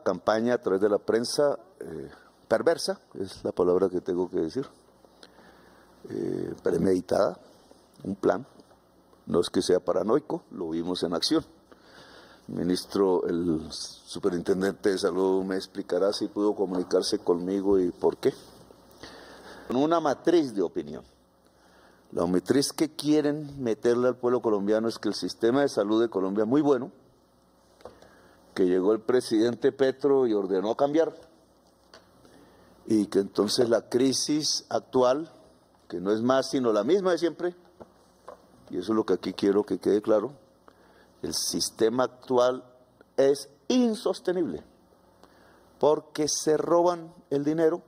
campaña a través de la prensa perversa, es la palabra que tengo que decir, premeditada, un plan, no es que sea paranoico, lo vimos en acción. El superintendente de salud me explicará si pudo comunicarse conmigo y por qué. Con una matriz de opinión. La matriz que quieren meterle al pueblo colombiano es que el sistema de salud de Colombia es muy bueno, que llegó el presidente Petro y ordenó cambiar, y que entonces la crisis actual, que no es más sino la misma de siempre, y eso es lo que aquí quiero que quede claro, el sistema actual es insostenible, porque se roban el dinero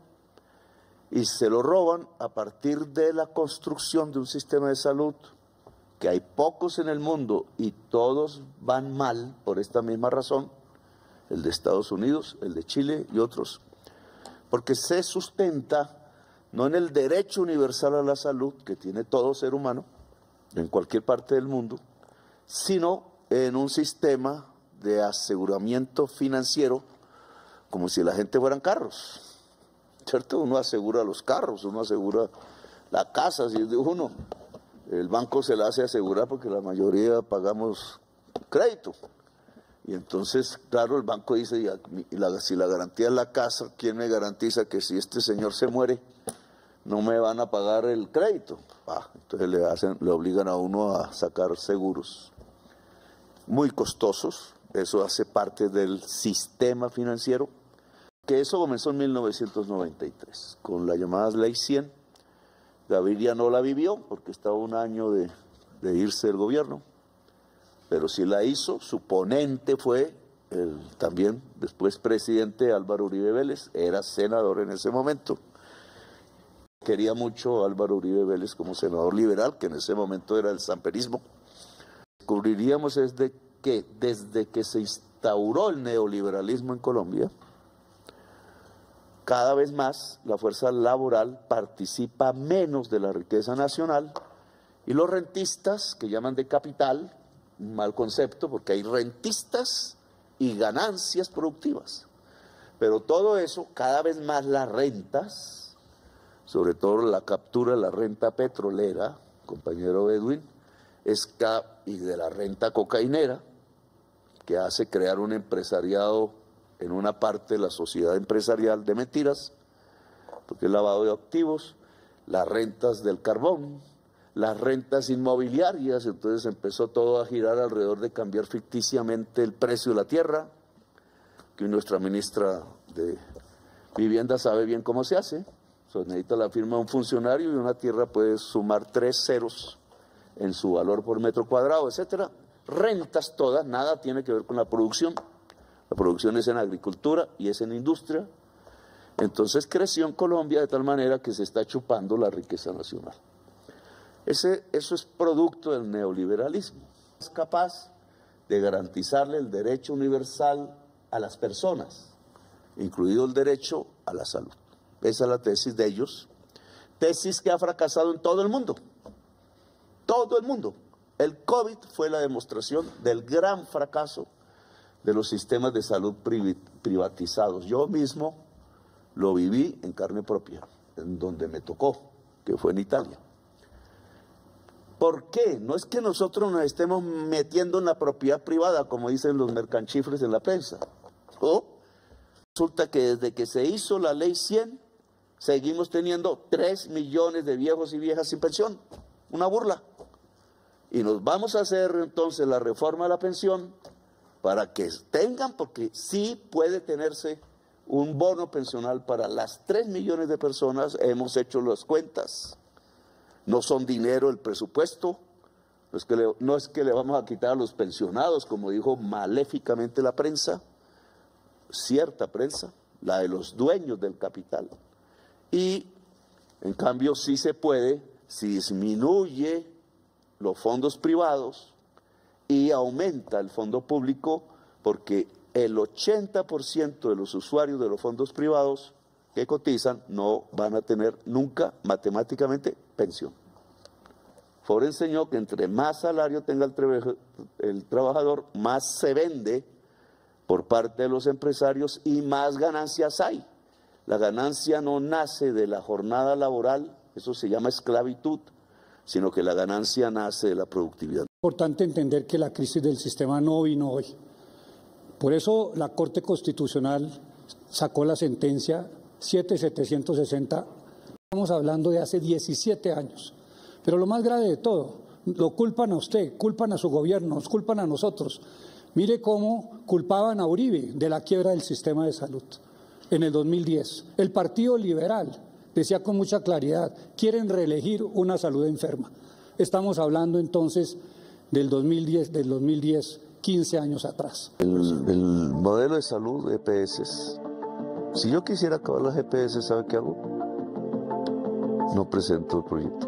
y se lo roban a partir de la construcción de un sistema de salud que hay pocos en el mundo y todos van mal por esta misma razón, el de Estados Unidos, el de Chile y otros, porque se sustenta no en el derecho universal a la salud que tiene todo ser humano en cualquier parte del mundo, sino en un sistema de aseguramiento financiero como si la gente fueran carros. ¿Cierto? Uno asegura los carros, uno asegura la casa, si es de uno. El banco se la hace asegurar porque la mayoría pagamos crédito. Y entonces, claro, el banco dice, si la garantía es la casa, ¿quién me garantiza que si este señor se muere, no me van a pagar el crédito? Entonces le obligan a uno a sacar seguros muy costosos. Eso hace parte del sistema financiero. Que eso comenzó en 1993, con la llamada Ley 100. Gaviria no la vivió porque estaba un año de irse del gobierno, pero sí la hizo. Su ponente fue el también después presidente Álvaro Uribe Vélez, era senador en ese momento. Quería mucho a Álvaro Uribe Vélez como senador liberal, que en ese momento era el samperismo. Descubriríamos desde que se instauró el neoliberalismo en Colombia, cada vez más la fuerza laboral participa menos de la riqueza nacional y los rentistas, que llaman de capital, un mal concepto porque hay rentistas y ganancias productivas, pero todo eso, cada vez más las rentas, sobre todo la captura de la renta petrolera, compañero Edwin, y de la renta cocainera, que hace crear un empresariado en una parte de la sociedad empresarial de mentiras, porque es lavado de activos, las rentas del carbón, las rentas inmobiliarias. Entonces empezó todo a girar alrededor de cambiar ficticiamente el precio de la tierra, que nuestra ministra de Vivienda sabe bien cómo se hace. Necesita la firma de un funcionario y una tierra puede sumar 3 ceros en su valor por metro cuadrado, etcétera. Rentas todas, nada tiene que ver con la producción. La producción es en agricultura y es en industria. Entonces creció en Colombia de tal manera que se está chupando la riqueza nacional. Eso es producto del neoliberalismo. Es capaz de garantizarle el derecho universal a las personas, incluido el derecho a la salud. Esa es la tesis de ellos. Tesis que ha fracasado en todo el mundo. Todo el mundo. El COVID fue la demostración del gran fracaso de los sistemas de salud privatizados. Yo mismo lo viví en carne propia, en donde me tocó, que fue en Italia. ¿Por qué? No es que nosotros nos estemos metiendo en la propiedad privada, como dicen los mercanchifles en la prensa. ¿No? Resulta que desde que se hizo la Ley 100, seguimos teniendo 3 millones de viejos y viejas sin pensión. Una burla. Y nos vamos a hacer entonces la reforma de la pensión para que tengan, porque sí puede tenerse un bono pensional para las 3 millones de personas. Hemos hecho las cuentas, no son dinero el presupuesto, no es que le vamos a quitar a los pensionados, como dijo maléficamente la prensa, cierta prensa, la de los dueños del capital. Y en cambio sí se puede, si disminuye los fondos privados y aumenta el fondo público, porque el 80% de los usuarios de los fondos privados que cotizan no van a tener nunca matemáticamente pensión. Ford enseñó que entre más salario tenga el trabajador, más se vende por parte de los empresarios y más ganancias hay. La ganancia no nace de la jornada laboral, eso se llama esclavitud, sino que la ganancia nace de la productividad. Es importante entender que la crisis del sistema no vino hoy. Por eso la Corte Constitucional sacó la sentencia 7760. Estamos hablando de hace 17 años. Pero lo más grave de todo, lo culpan a usted, culpan a su gobierno, nos culpan a nosotros. Mire cómo culpaban a Uribe de la quiebra del sistema de salud en el 2010. El Partido Liberal decía con mucha claridad, quieren reelegir una salud enferma. Estamos hablando entonces del 2010, 15 años atrás. El modelo de salud EPS, si yo quisiera acabar las EPS, ¿sabe qué hago? No presento el proyecto.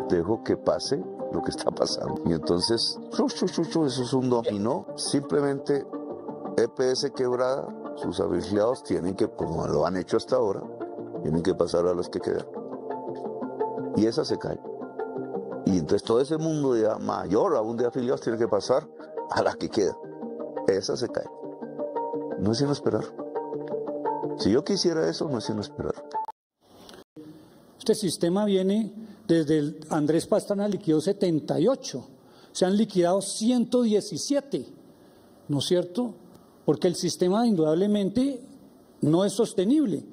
Dejo que pase lo que está pasando. Y entonces, eso es un dominó. Simplemente EPS quebrada, sus afiliados tienen que, como lo han hecho hasta ahora, tienen que pasar a las que quedan. Y esa se cae. Y entonces todo ese mundo ya mayor aún de afiliados tiene que pasar a la que queda. Esa se cae. No es sino esperar. Si yo quisiera eso, no es sino esperar. Este sistema viene desde Andrés Pastrana liquidó 78. Se han liquidado 117. ¿No es cierto? Porque el sistema indudablemente no es sostenible.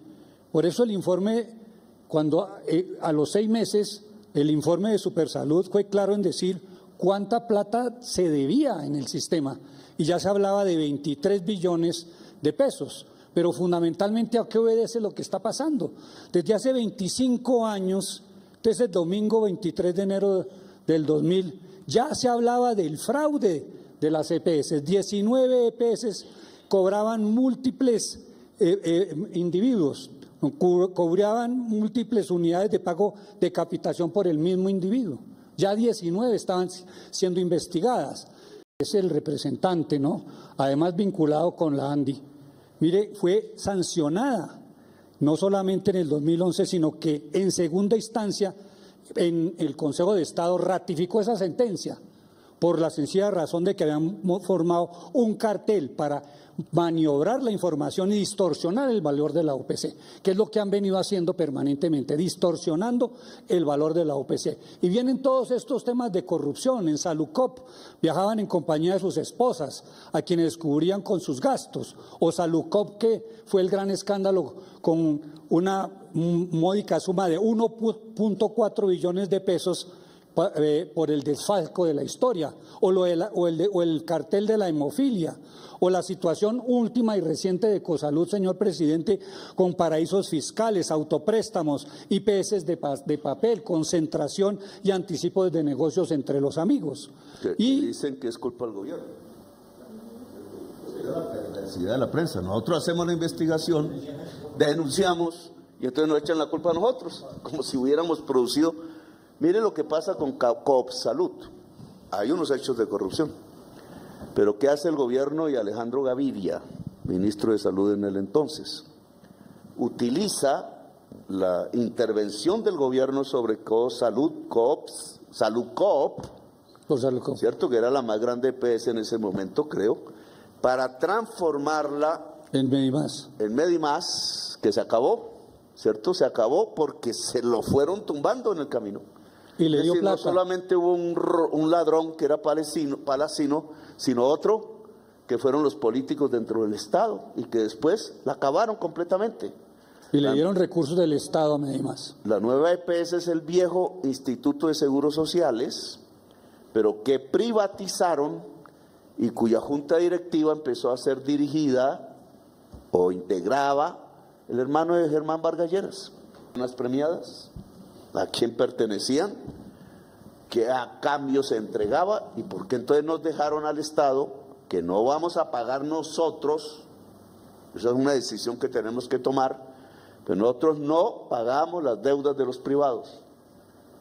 Por eso el informe, cuando a los 6 meses, el informe de Supersalud fue claro en decir cuánta plata se debía en el sistema. Y ya se hablaba de 23 billones de pesos. Pero fundamentalmente, ¿a qué obedece lo que está pasando? Desde hace 25 años, desde el domingo 23 de enero del 2000, ya se hablaba del fraude de las EPS. 19 EPS cobraban múltiples individuos, cobraban múltiples unidades de pago de capitación por el mismo individuo. Ya 19 estaban siendo investigadas. Es el representante, ¿no? Además vinculado con la ANDI. Mire, fue sancionada, no solamente en el 2011, sino que en segunda instancia en el Consejo de Estado ratificó esa sentencia por la sencilla razón de que habían formado un cartel para maniobrar la información y distorsionar el valor de la OPC, que es lo que han venido haciendo permanentemente, distorsionando el valor de la OPC. Y vienen todos estos temas de corrupción. En Salucop viajaban en compañía de sus esposas, a quienes cubrían con sus gastos, o Salucop, que fue el gran escándalo con una módica suma de 1.4 billones de pesos por el desfalco de la historia, o el cartel de la hemofilia, o la situación última y reciente de Ecosalud, señor presidente, con paraísos fiscales, autopréstamos, IPS de papel, concentración y anticipos de negocios entre los amigos. Y dicen que es culpa del gobierno. La perversidad de la prensa. Nosotros hacemos la investigación, denunciamos y entonces nos echan la culpa a nosotros, como si hubiéramos producido. Mire lo que pasa con Coopsalud. Hay unos hechos de corrupción. Pero ¿qué hace el gobierno y Alejandro Gaviria, ministro de Salud en el entonces? Utiliza la intervención del gobierno sobre Salucop, ¿cierto? Que era la más grande EPS en ese momento, creo, para transformarla en Medimás. En Medimás, que se acabó, ¿cierto? Se acabó porque se lo fueron tumbando en el camino. Y le dio plata. No solamente hubo un ladrón que era palacino, sino otro que fueron los políticos dentro del Estado y que después la acabaron completamente. Y le dieron recursos del Estado a Medimás. La nueva EPS es el viejo Instituto de Seguros Sociales, pero que privatizaron y cuya junta directiva empezó a ser dirigida o integraba el hermano de Germán Vargas Lleras. Unas premiadas, a quién pertenecían, que a cambio se entregaba, y por qué entonces nos dejaron al Estado que no vamos a pagar nosotros. Esa es una decisión que tenemos que tomar, pero nosotros no pagamos las deudas de los privados.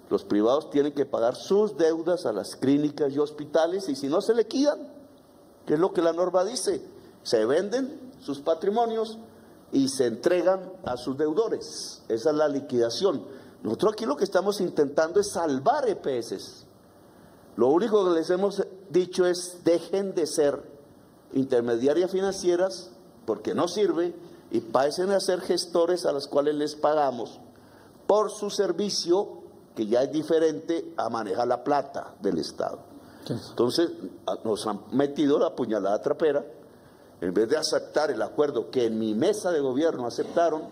Los privados tienen que pagar sus deudas a las clínicas y hospitales, y si no se liquidan, que es lo que la norma dice, se venden sus patrimonios y se entregan a sus deudores. Esa es la liquidación. Nosotros aquí lo que estamos intentando es salvar EPS. Lo único que les hemos dicho es dejen de ser intermediarias financieras porque no sirve y pasen a ser gestores a los cuales les pagamos por su servicio, que ya es diferente a manejar la plata del Estado. Entonces nos han metido la puñalada trapera. En vez de aceptar el acuerdo que en mi mesa de gobierno aceptaron,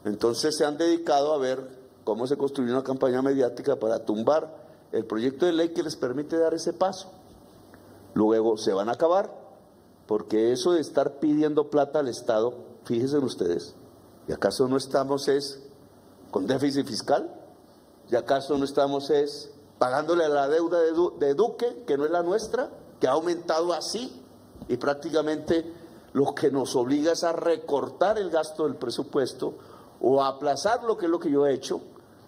entonces se han dedicado a ver cómo se construye una campaña mediática para tumbar el proyecto de ley que les permite dar ese paso. Luego se van a acabar, porque eso de estar pidiendo plata al Estado, fíjense ustedes, ¿y acaso no estamos con déficit fiscal? ¿Y acaso no estamos pagándole a la deuda de Duque, que no es la nuestra, que ha aumentado así? Y prácticamente lo que nos obliga es a recortar el gasto del presupuesto o a aplazarlo, que es lo que yo he hecho,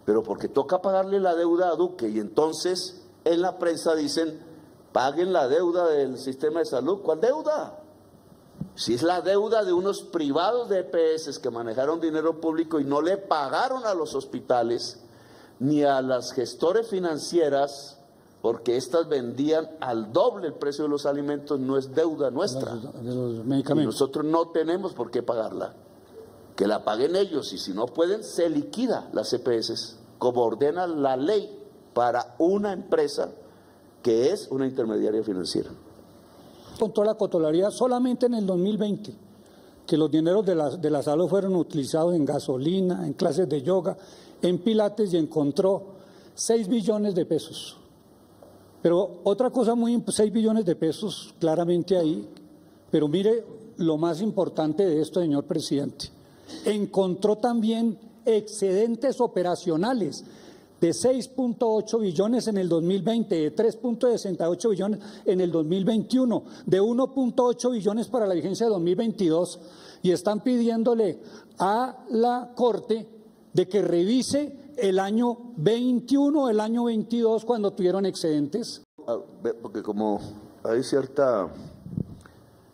pero porque toca pagarle la deuda a Duque. Y entonces en la prensa dicen, paguen la deuda del sistema de salud. ¿Cuál deuda? Si es la deuda de unos privados de EPS que manejaron dinero público y no le pagaron a los hospitales ni a las gestores financieras, porque estas vendían al doble el precio de los alimentos, no es deuda nuestra. De los medicamentos. Y nosotros no tenemos por qué pagarla. Que la paguen ellos, y si no pueden, se liquida las EPS, como ordena la ley para una empresa que es una intermediaria financiera. Con toda la cotolaría solamente en el 2020, que los dineros de la salud fueron utilizados en gasolina, en clases de yoga, en pilates, y encontró 6 billones de pesos. Pero otra cosa 6 billones de pesos claramente ahí, pero mire lo más importante de esto, señor presidente. Encontró también excedentes operacionales de 6.8 billones en el 2020, de 3.68 billones en el 2021, de 1.8 billones para la vigencia de 2022, y están pidiéndole a la Corte de que revise el año 21, el año 22, cuando tuvieron excedentes. Porque como hay cierta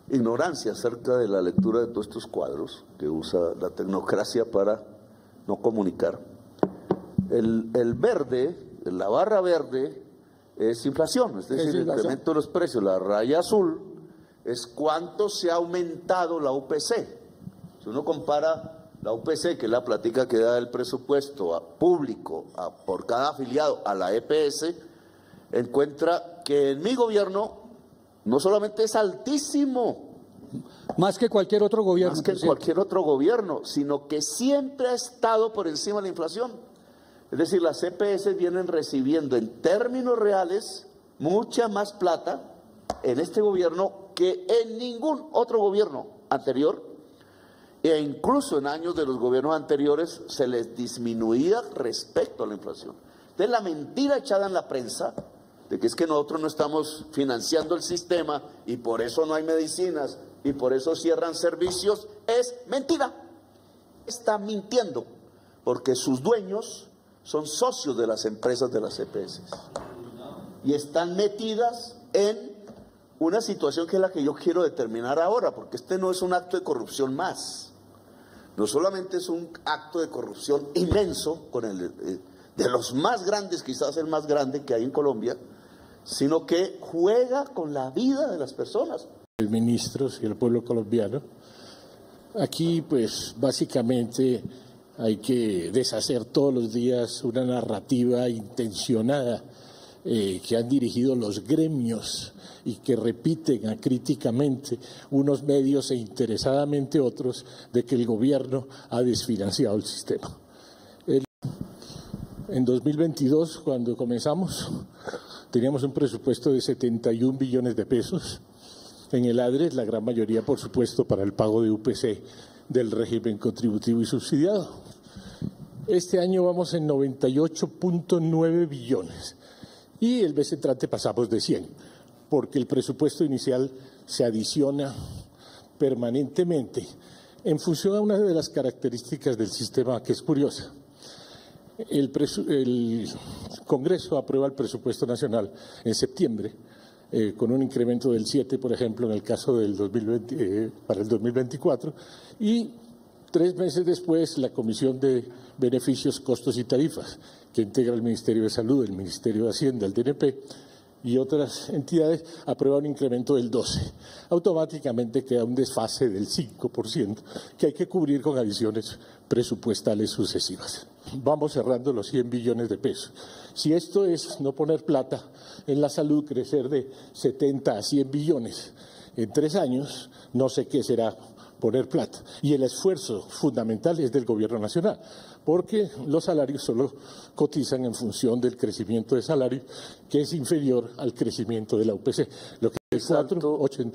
ignorancia acerca de la lectura de todos estos cuadros que usa la tecnocracia para no comunicar, el verde, la barra verde es inflación, es decir, el incremento de los precios. La raya azul es cuánto se ha aumentado la UPC. Si uno compara la UPC, que es la plática que da el presupuesto público por cada afiliado a la EPS, encuentra que en mi gobierno no solamente es altísimo, más que cualquier otro gobierno, más que cualquier otro gobierno, sino que siempre ha estado por encima de la inflación. Es decir, las EPS vienen recibiendo en términos reales mucha más plata en este gobierno que en ningún otro gobierno anterior. E incluso en años de los gobiernos anteriores se les disminuía respecto a la inflación. Entonces la mentira echada en la prensa de que es que nosotros no estamos financiando el sistema y por eso no hay medicinas y por eso cierran servicios es mentira. Está mintiendo porque sus dueños son socios de las empresas de las EPS y están metidas en una situación que es la que yo quiero determinar ahora, porque este no es un acto de corrupción más. No solamente es un acto de corrupción inmenso, de los más grandes, quizás el más grande que hay en Colombia, sino que juega con la vida de las personas. Ministros y el pueblo colombiano, aquí pues básicamente hay que deshacer todos los días una narrativa intencionada que han dirigido los gremios y que repiten acríticamente unos medios e interesadamente otros de que el gobierno ha desfinanciado el sistema. En 2022, cuando comenzamos, teníamos un presupuesto de 71 billones de pesos. En el ADRES, la gran mayoría, por supuesto, para el pago de UPC del régimen contributivo y subsidiado. Este año vamos en 98.9 billones y el mes entrante pasamos de 100, porque el presupuesto inicial se adiciona permanentemente en función a una de las características del sistema que es curiosa. El Congreso aprueba el presupuesto nacional en septiembre, con un incremento del 7%, por ejemplo, en el caso del 2020, para el 2024, y 3 meses después la Comisión de Beneficios, Costos y Tarifas, que integra el Ministerio de Salud, el Ministerio de Hacienda, el DNP, y otras entidades aprueba un incremento del 12%. Automáticamente queda un desfase del 5% que hay que cubrir con adiciones presupuestales sucesivas. Vamos cerrando los 100 billones de pesos. Si esto es no poner plata en la salud, crecer de 70 a 100 billones en 3 años, no sé qué será poner plata. Y el esfuerzo fundamental es del Gobierno Nacional, porque los salarios solo cotizan en función del crecimiento de salario, que es inferior al crecimiento de la UPC. Lo que es el 4,80.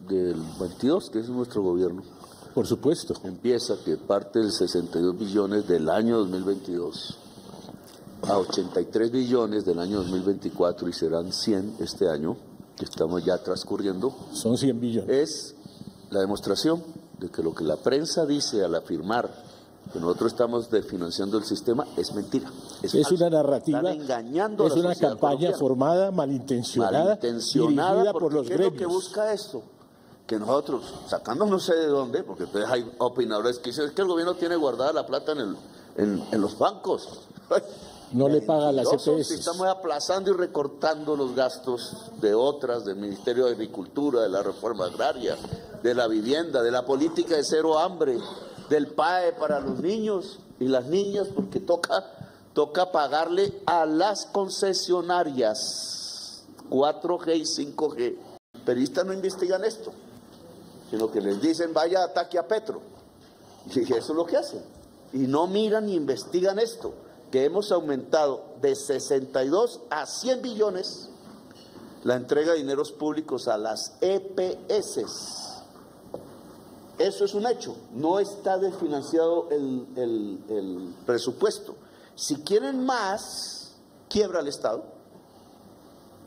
Del 22, que es nuestro gobierno. Por supuesto. Empieza que parte del 62 billones del año 2022 a 83 billones del año 2024 y serán 100 este año, que estamos ya transcurriendo. Son 100 billones. Es la demostración de que lo que la prensa dice al afirmar que nosotros estamos desfinanciando el sistema es mentira. Es una narrativa, están engañando es a la una sociedad campaña colombiana. formada, malintencionada dirigida por los ¿qué es lo gremios. que busca esto? Que nosotros, sacando no sé de dónde, porque entonces hay opinadores que dicen que el gobierno tiene guardada la plata en los bancos. No le paga a las EPS. Estamos aplazando y recortando los gastos de otras, del Ministerio de Agricultura, de la reforma agraria, de la vivienda, de la política de cero hambre, del PAE para los niños y las niñas, porque toca pagarle a las concesionarias 4G y 5G. Periodistas no investigan esto, sino que les dicen vaya ataque a Petro. Y eso es lo que hacen. Y no miran ni investigan esto, que hemos aumentado de 62 a 100 billones la entrega de dineros públicos a las EPS. Eso es un hecho, no está desfinanciado el presupuesto. Si quieren más, quiebra el Estado.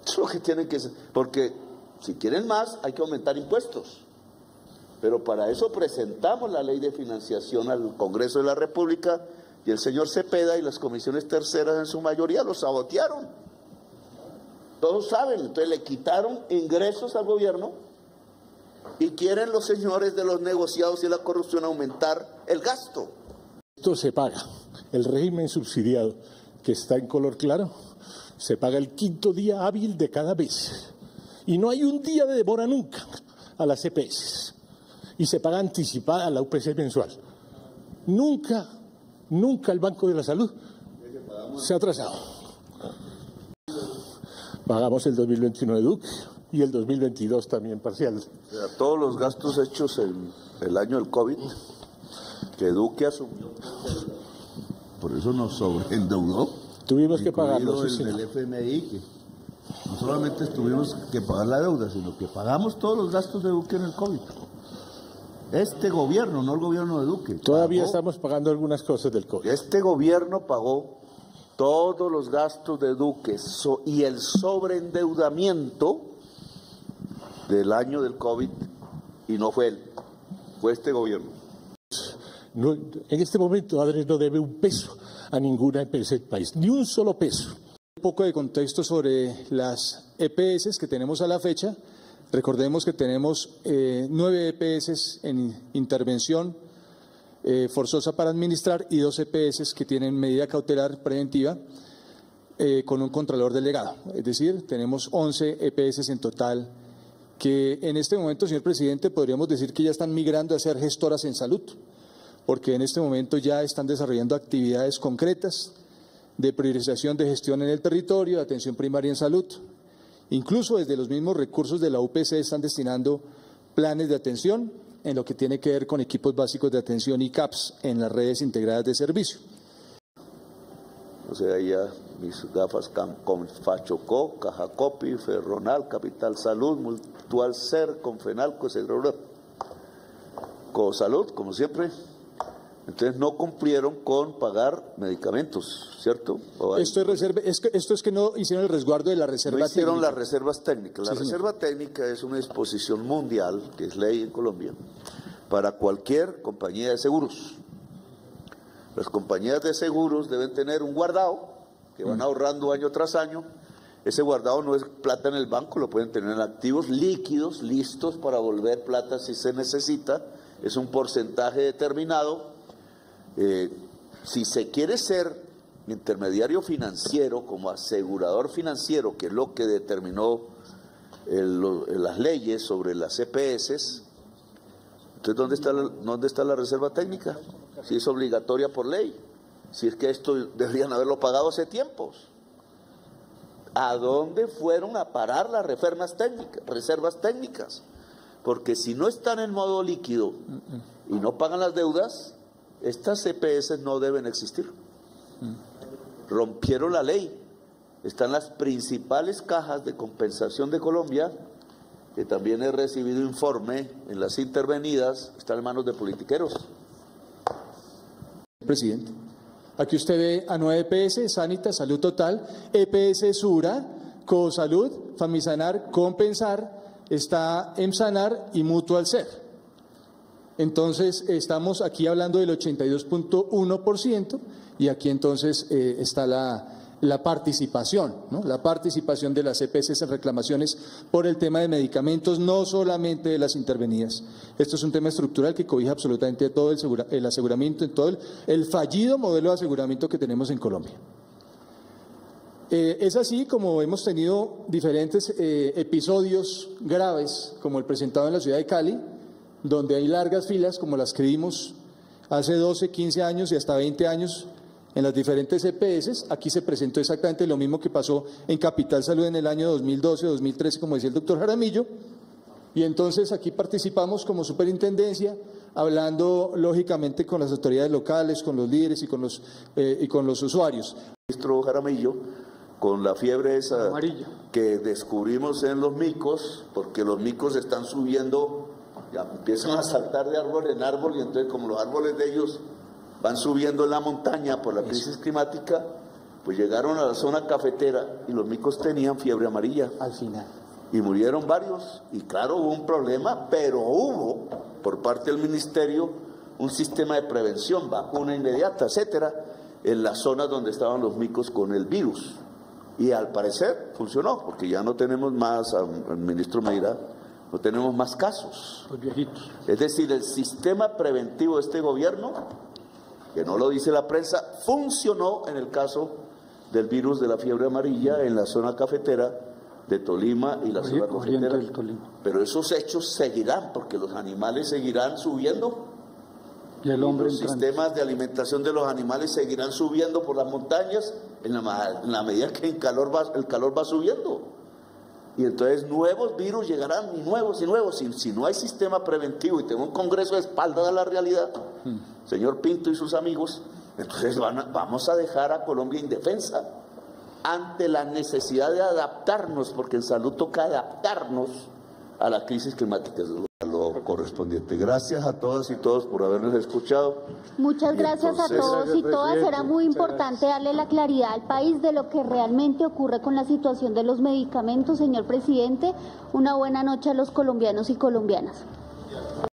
Eso es lo que tienen que hacer, porque si quieren más hay que aumentar impuestos. Pero para eso presentamos la ley de financiación al Congreso de la República y el señor Cepeda y las comisiones terceras en su mayoría lo sabotearon. Todos saben, entonces le quitaron ingresos al gobierno y quieren los señores de los negociados y la corrupción aumentar el gasto. Esto se paga. El régimen subsidiado, que está en color claro, se paga el 5º día hábil de cada mes. Y no hay un día de demora nunca a las EPS. Y se paga anticipada a la UPC mensual. Nunca el Banco de la Salud se ha atrasado. Pagamos el 2021 de Duque y el 2022 también parcial. O sea, todos los gastos hechos en el año del COVID, que Duque asumió, por eso nos sobreendeudó. Tuvimos que pagarlo. El del FMI, que no solamente tuvimos que pagar la deuda, sino que pagamos todos los gastos de Duque en el COVID. Este gobierno, no el gobierno de Duque. Todavía estamos pagando algunas cosas del COVID. Este gobierno pagó todos los gastos de Duque y el sobreendeudamiento del año del COVID, y no fue él, fue este gobierno. No, en este momento Andrés no debe un peso a ninguna empresa del país, ni un solo peso. Un poco de contexto sobre las EPS que tenemos a la fecha. Recordemos que tenemos 9 EPS en intervención forzosa para administrar y 2 EPS que tienen medida cautelar preventiva con un contralor delegado. Es decir, tenemos 11 EPS en total que en este momento, señor presidente, podríamos decir que ya están migrando a ser gestoras en salud, porque en este momento ya están desarrollando actividades concretas de priorización de gestión en el territorio, de atención primaria en salud. Incluso desde los mismos recursos de la UPC están destinando planes de atención en lo que tiene que ver con equipos básicos de atención y CAPS en las redes integradas de servicio. O sea, ya mis gafas con Fachocó, Cajacopi, Ferronal, Capital Salud, Mutual Ser, Confenalco, Seguro Cosalud, como siempre. Entonces no cumplieron con pagar medicamentos, ¿cierto? Esto es que no hicieron el resguardo de la reserva técnica. No hicieron técnica. las reservas técnicas. La reserva técnica es una disposición mundial, que es ley en Colombia, para cualquier compañía de seguros. Las compañías de seguros deben tener un guardado que van ahorrando año tras año. Ese guardado no es plata en el banco, lo pueden tener en activos líquidos, listos para volver plata si se necesita. Es un porcentaje determinado. Si se quiere ser intermediario financiero, como asegurador financiero, que es lo que determinó las leyes sobre las EPS, entonces ¿dónde está la reserva técnica? Si es obligatoria por ley, si es que esto deberían haberlo pagado hace tiempos. ¿A dónde fueron a parar las reservas técnicas? Porque si no están en modo líquido y no pagan las deudas, estas EPS no deben existir. Rompieron la ley. Están las principales cajas de compensación de Colombia, que también he recibido informe en las intervenidas, están en manos de politiqueros. Presidente, aquí usted ve a 9 EPS, Sanitas, Salud Total, EPS Sura, Cosalud, Famisanar, Compensar, está Emsanar y Mutual Ser. Entonces, estamos aquí hablando del 82.1% y aquí entonces está la participación, ¿no? La participación de las EPS en reclamaciones por el tema de medicamentos, no solamente de las intervenidas. Esto es un tema estructural que cobija absolutamente todo el aseguramiento, en todo el fallido modelo de aseguramiento que tenemos en Colombia. Es así como hemos tenido diferentes episodios graves, como el presentado en la ciudad de Cali, donde hay largas filas, como las que vimos hace 12, 15 años y hasta 20 años, en las diferentes EPS. Aquí se presentó exactamente lo mismo que pasó en Capital Salud en el año 2012, 2013, como decía el doctor Jaramillo, y entonces aquí participamos como superintendencia, hablando lógicamente con las autoridades locales, con los líderes y con los usuarios. Ministro Jaramillo, con la fiebre esa amarilla que descubrimos en los micos, porque los micos están subiendo, ya empiezan a saltar de árbol en árbol, y entonces como los árboles de ellos van subiendo en la montaña por la crisis climática, pues llegaron a la zona cafetera y los micos tenían fiebre amarilla. Al final. Y murieron varios, y claro, hubo un problema, pero hubo, por parte del ministerio, un sistema de prevención, vacuna inmediata, etcétera, en las zonas donde estaban los micos con el virus. Y al parecer funcionó, porque ya no tenemos más, el ministro me dirá, no tenemos más casos. Los viejitos. Es decir, el sistema preventivo de este gobierno, que no lo dice la prensa, funcionó en el caso del virus de la fiebre amarilla en la zona cafetera de Tolima y la zona cafetera. Pero esos hechos seguirán, porque los animales seguirán subiendo. Y el hombre los sistemas de alimentación de los animales seguirán subiendo por las montañas en la medida que el calor va subiendo. Y entonces nuevos virus llegarán, y nuevos. Si no hay sistema preventivo y tengo un Congreso de espaldas a la realidad, señor Pinto y sus amigos, entonces vamos a dejar a Colombia indefensa ante la necesidad de adaptarnos, porque en salud toca adaptarnos a la crisis climática. Lo correspondiente. Gracias a todas y todos por habernos escuchado. Muchas gracias a todos y todas. Será muy importante darle la claridad al país de lo que realmente ocurre con la situación de los medicamentos, señor presidente. Una buena noche a los colombianos y colombianas.